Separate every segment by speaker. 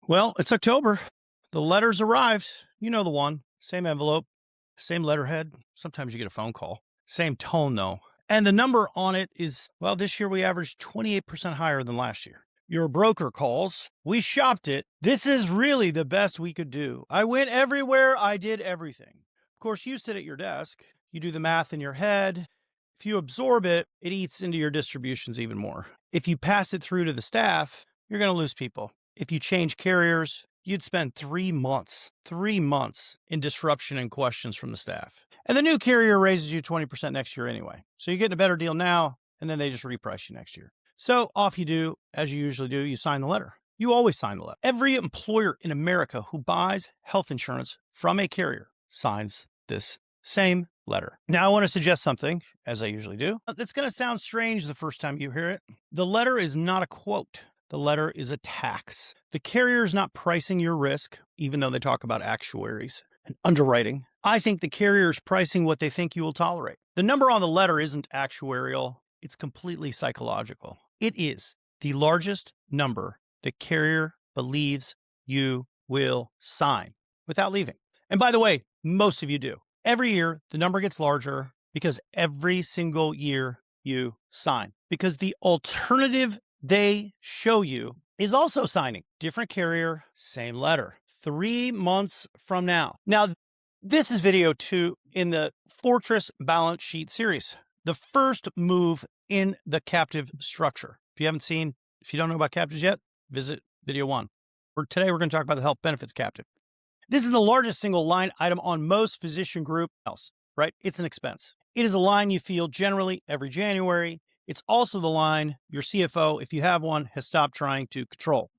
Speaker 1: Well, it's October. The letters arrived. You know the one. Same envelope, same letterhead. Sometimes you get a phone call. Same tone, though. And the number on it is, well, this year we averaged 28% higher than last year. Your broker calls. We shopped it. This is really the best we could do. I went everywhere. I did everything. Of course, you sit at your desk. You do the math in your head. If you absorb it, it eats into your distributions even more. If you pass it through to the staff, you're going to lose people. If you change carriers, you'd spend 3 months in disruption and questions from the staff. And the new carrier raises you 20% next year anyway. So you're getting a better deal now, and then they just reprice you next year. So off you do, as you usually do, you sign the letter. You always sign the letter. Every employer in America who buys health insurance from a carrier signs this same letter. Now, I want to suggest something, as I usually do. It's going to sound strange the first time you hear it. The letter is not a quote. The letter is a tax. The carrier is not pricing your risk, even though they talk about actuaries and underwriting. I think the carrier is pricing what they think you will tolerate. The number on the letter isn't actuarial. It's completely psychological. It is the largest number the carrier believes you will sign without leaving. And by the way, most of you do. Every year, the number gets larger because every single year you sign. Because the alternative they show you is also signing. Different carrier, same letter. 3 months from now. Now, this is video 2 in the Fortress Balance Sheet series. The first move in the captive structure. If you don't know about captives yet, visit video 1. Today, we're going to talk about the health benefits captive. This is the largest single line item on most physician group else, right? It's an expense. It is a line you feel generally every January. It's also the line your CFO, if you have one, has stopped trying to control.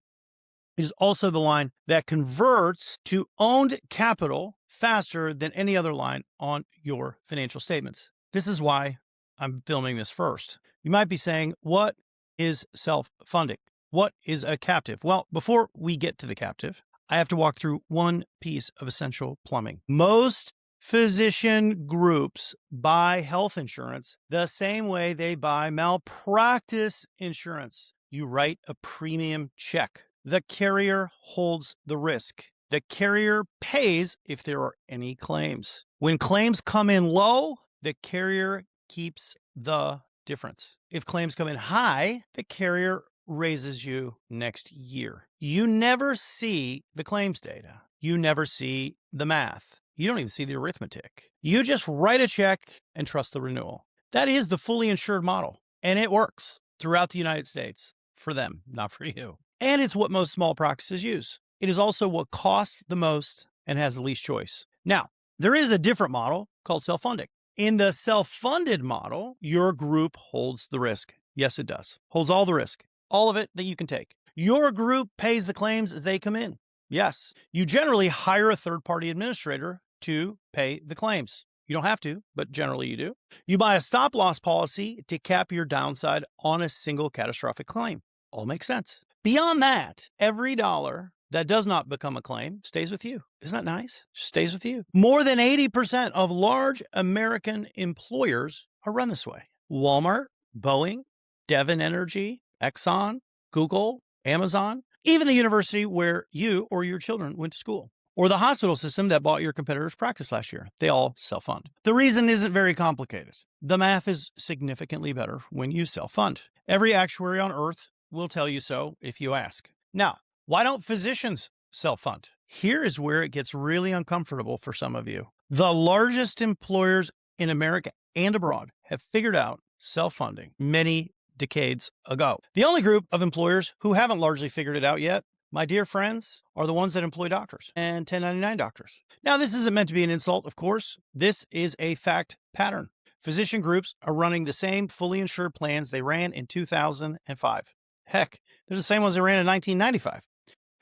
Speaker 1: It is also the line that converts to owned capital faster than any other line on your financial statements. This is why I'm filming this first. You might be saying, what is self-funding? What is a captive? Well, before we get to the captive, I have to walk through one piece of essential plumbing. Most physician groups buy health insurance the same way they buy malpractice insurance. You write a premium check. The carrier holds the risk. The carrier pays if there are any claims. When claims come in low, the carrier keeps the difference. If claims come in high, the carrier raises you next year. You never see the claims data. You never see the math. You don't even see the arithmetic. You just write a check and trust the renewal. That is the fully insured model, and it works throughout the United States for them, not for you. And it's what most small practices use. It is also what costs the most and has the least choice. Now, there is a different model called self-funding. In the self-funded model, your group holds the risk. Yes, it does. Holds all the risk. All of it that you can take. Your group pays the claims as they come in. Yes, you generally hire a third-party administrator to pay the claims. You don't have to, but generally you do. You buy a stop-loss policy to cap your downside on a single catastrophic claim. All makes sense. Beyond that, every dollar that does not become a claim stays with you. Isn't that nice? Stays with you. More than 80% of large American employers are run this way. Walmart, Boeing, Devon Energy, Exxon, Google, Amazon, even the university where you or your children went to school, or the hospital system that bought your competitor's practice last year. They all self-fund. The reason isn't very complicated. The math is significantly better when you self-fund. Every actuary on earth will tell you so if you ask. Now, why don't physicians self-fund? Here is where it gets really uncomfortable for some of you. The largest employers in America and abroad have figured out self-funding many decades ago. The only group of employers who haven't largely figured it out yet, my dear friends, are the ones that employ doctors and 1099 doctors. Now, this isn't meant to be an insult, of course. This is a fact pattern. Physician groups are running the same fully insured plans they ran in 2005. Heck, they're the same ones they ran in 1995.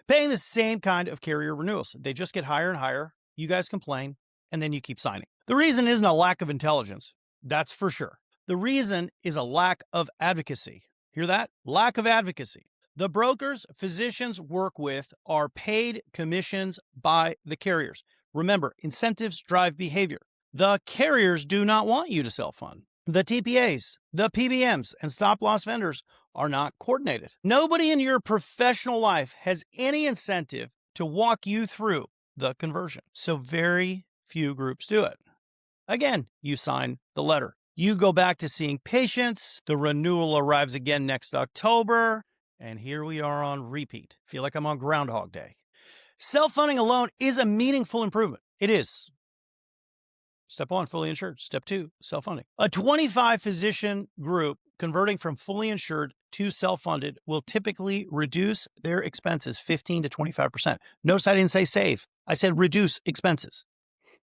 Speaker 1: Paying the same kind of carrier renewals. They just get higher and higher. You guys complain, and then you keep signing. The reason isn't a lack of intelligence. That's for sure. The reason is a lack of advocacy. Hear that? Lack of advocacy. The brokers physicians work with are paid commissions by the carriers. Remember, incentives drive behavior. The carriers do not want you to self-fund. The TPAs, the PBMs, and stop-loss vendors are not coordinated. Nobody in your professional life has any incentive to walk you through the conversion. So very few groups do it. Again, you sign the letter. You go back to seeing patients. The renewal arrives again next October. And here we are on repeat. Feel like I'm on Groundhog Day. Self-funding alone is a meaningful improvement. It is. Step 1, fully insured. Step 2, self-funding. A 25-physician group converting from fully insured to self-funded will typically reduce their expenses 15 to 25%. Notice I didn't say save. I said reduce expenses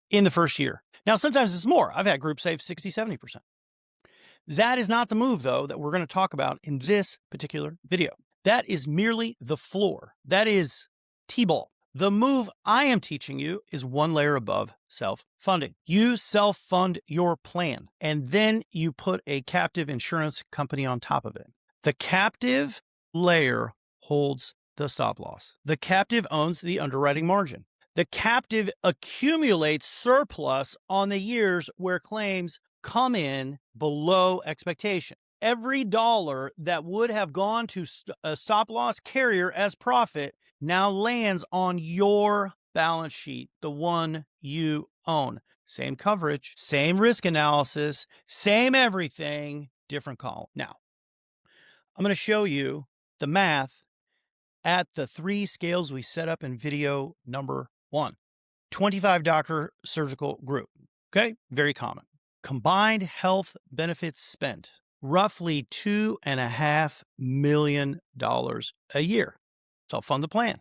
Speaker 1: in the first year. Now, sometimes it's more. I've had groups save 60, 70%. That is not the move, though, that we're going to talk about in this particular video. That is merely the floor. That is T-ball. The move I am teaching you is one layer above self-funding. You self-fund your plan, and then you put a captive insurance company on top of it. The captive layer holds the stop loss. The captive owns the underwriting margin. The captive accumulates surplus on the years where claims come in below expectation. Every dollar that would have gone to a stop loss carrier as profit now lands on your balance sheet, the one you own. Same coverage, same risk analysis, same everything, different column. Now, I'm going to show you the math at the 3 scales we set up in video number 1. 25 doctor surgical group. Okay, very common. Combined health benefits spent, roughly $2.5 million a year. So I'll fund the plan.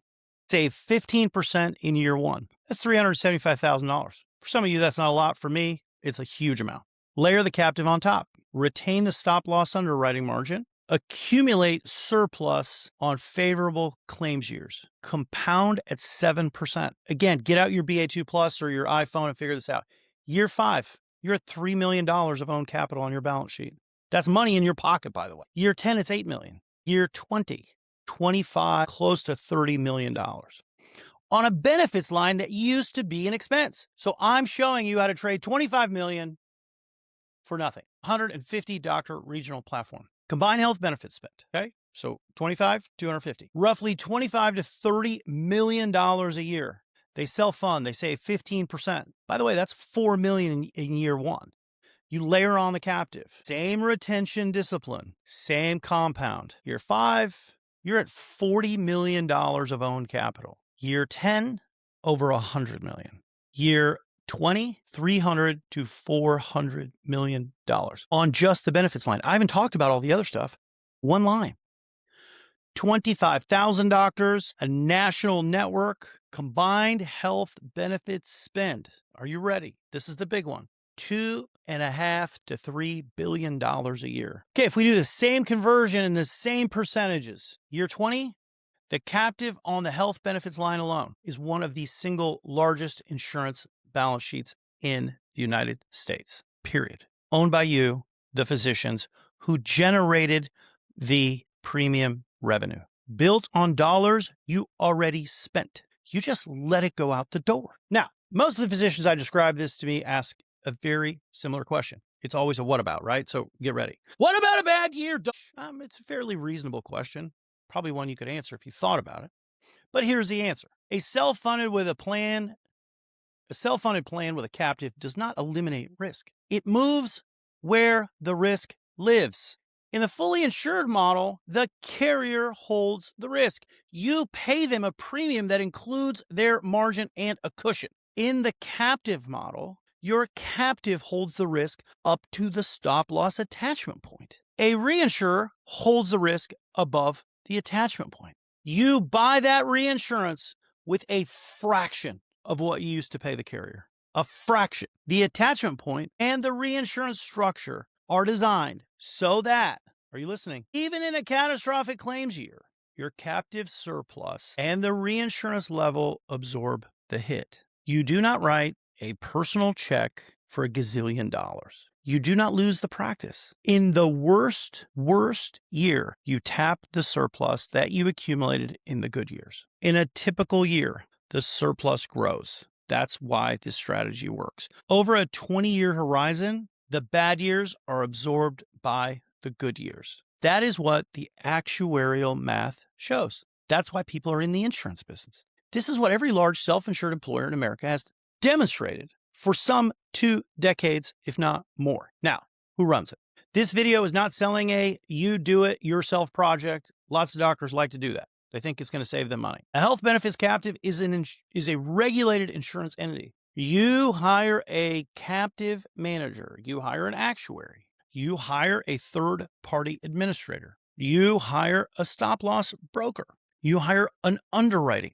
Speaker 1: Save 15% in year 1. That's $375,000. For some of you, that's not a lot. For me, it's a huge amount. Layer the captive on top. Retain the stop loss underwriting margin. Accumulate surplus on favorable claims years. Compound at 7%. Again, get out your BA2 Plus or your iPhone and figure this out. Year 5, you're at $3 million of owned capital on your balance sheet. That's money in your pocket, by the way. Year 10, it's $8 million. Year 20, 25, close to $30 million on a benefits line that used to be an expense. So I'm showing you how to trade $25 million for nothing. 150 doctor regional platform. Combined health benefits spent. Okay. So 25, 250, roughly 25 to $30 million a year. They self-fund, they save 15%. By the way, that's $4 million in year 1. You layer on the captive, same retention discipline, same compound. Year 5, you're at $40 million of owned capital. Year 10, over $100 million. Year 20, $300 to $400 million on just the benefits line. I haven't talked about all the other stuff. One line. 25,000 doctors, a national network, combined health benefits spend. Are you ready? This is the big one. $2.5 to $3 billion a year. Okay, if we do the same conversion in the same percentages, year 20, the captive on the health benefits line alone is one of the single largest insurance balance sheets in the United States, period. Owned by you, the physicians, who generated the premium revenue. Built on dollars you already spent. You just let it go out the door. Now, most of the physicians I describe this to me ask a very similar question. It's always a what about, right? So get ready. What about a bad year? It's a fairly reasonable question. Probably one you could answer if you thought about it. But here's the answer. A self-funded plan with a captive does not eliminate risk. It moves where the risk lives. In the fully insured model, the carrier holds the risk. You pay them a premium that includes their margin and a cushion. In the captive model, your captive holds the risk up to the stop loss attachment point. A reinsurer holds the risk above the attachment point. You buy that reinsurance with a fraction of what you used to pay the carrier. A fraction. The attachment point and the reinsurance structure are designed so that, are you listening? Even in a catastrophic claims year, your captive surplus and the reinsurance level absorb the hit. You do not write a personal check for $1 gazillion. You do not lose the practice. In the worst year, you tap the surplus that you accumulated in the good years. In a typical year, the surplus grows. That's why this strategy works. Over a 20-year horizon, the bad years are absorbed by the good years. That is what the actuarial math shows. That's why people are in the insurance business. This is what every large self-insured employer in America has demonstrated for some 2 decades, if not more. Now, who runs it? This video is not selling a you-do-it-yourself project. Lots of doctors like to do that. They think it's going to save them money. A health benefits captive is a regulated insurance entity. You hire a captive manager. You hire an actuary. You hire a third-party administrator. You hire a stop-loss broker. You hire an underwriter.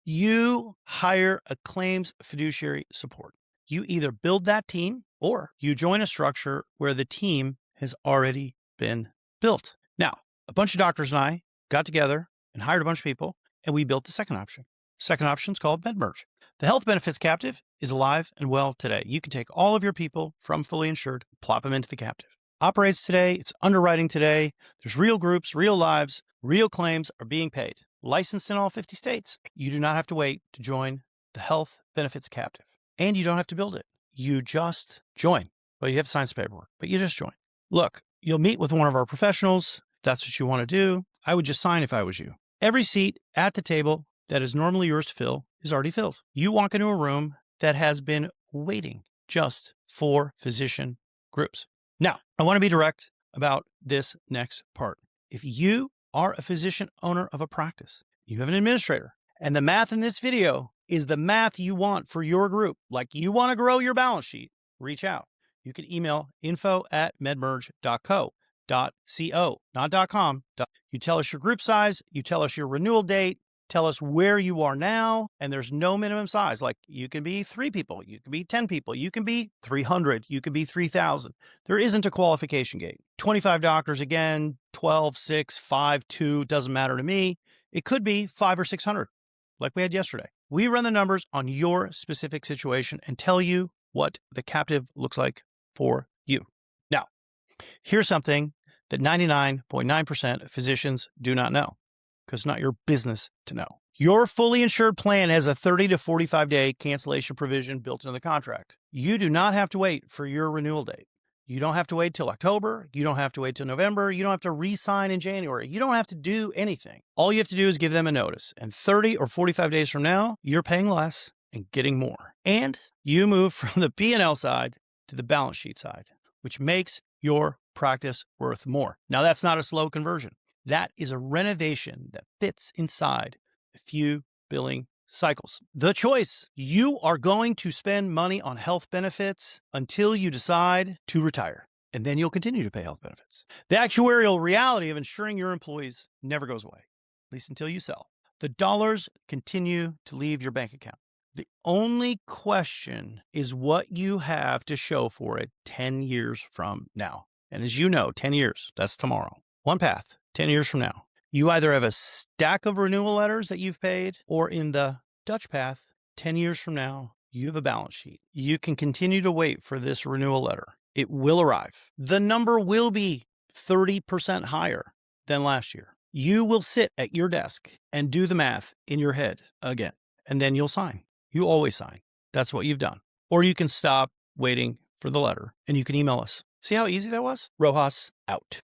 Speaker 1: You hire a claims fiduciary support. You either build that team or you join a structure where the team has already been built. Now, a bunch of doctors and I got together and hired a bunch of people, and we built the second option. Second option is called MedMerge. The health benefits captive is alive and well today. You can take all of your people from fully insured, plop them into the captive. Operates today. It's underwriting today. There's real groups, real lives, real claims are being paid. Licensed in all 50 states. You do not have to wait to join the health benefits captive. And you don't have to build it. You just join. Well, you have to sign some paperwork, but you just join. Look, you'll meet with one of our professionals. If that's what you want to do, I would just sign if I was you. Every seat at the table that is normally yours to fill is already filled. You walk into a room that has been waiting just for physician groups. Now, I want to be direct about this next part. If you are a physician owner of a practice, you have an administrator, and the math in this video is the math you want for your group, like you want to grow your balance sheet, reach out. You can email info@medmerge.co, not .com. You tell us your group size, you tell us your renewal date, tell us where you are now, and there's no minimum size. Like you can be 3 people, you can be 10 people, you can be 300, you can be 3,000. There isn't a qualification gate. 25 doctors again, 12, 6, 5, 2, doesn't matter to me. It could be 500 or 600, like we had yesterday. We run the numbers on your specific situation and tell you what the captive looks like for you. Now, here's something that 99.9% of physicians do not know, because it's not your business to know. Your fully insured plan has a 30 to 45 day cancellation provision built into the contract. You do not have to wait for your renewal date. You don't have to wait till October. You don't have to wait till November. You don't have to re-sign in January. You don't have to do anything. All you have to do is give them a notice. And 30 or 45 days from now, you're paying less and getting more. And you move from the P&L side to the balance sheet side, which makes your practice worth more. Now, that's not a slow conversion. That is a renovation that fits inside a few billing cycles. The choice: you are going to spend money on health benefits until you decide to retire, and then you'll continue to pay health benefits. The actuarial reality of insuring your employees never goes away, at least until you sell. The dollars continue to leave your bank account. The only question is what you have to show for it 10 years from now. And as you know, 10 years, that's tomorrow. One path, 10 years from now. You either have a stack of renewal letters that you've paid, or in the Dutch path, 10 years from now, you have a balance sheet. You can continue to wait for this renewal letter. It will arrive. The number will be 30% higher than last year. You will sit at your desk and do the math in your head again, and then you'll sign. You always sign. That's what you've done. Or you can stop waiting for the letter and you can email us. See how easy that was? Rojas out.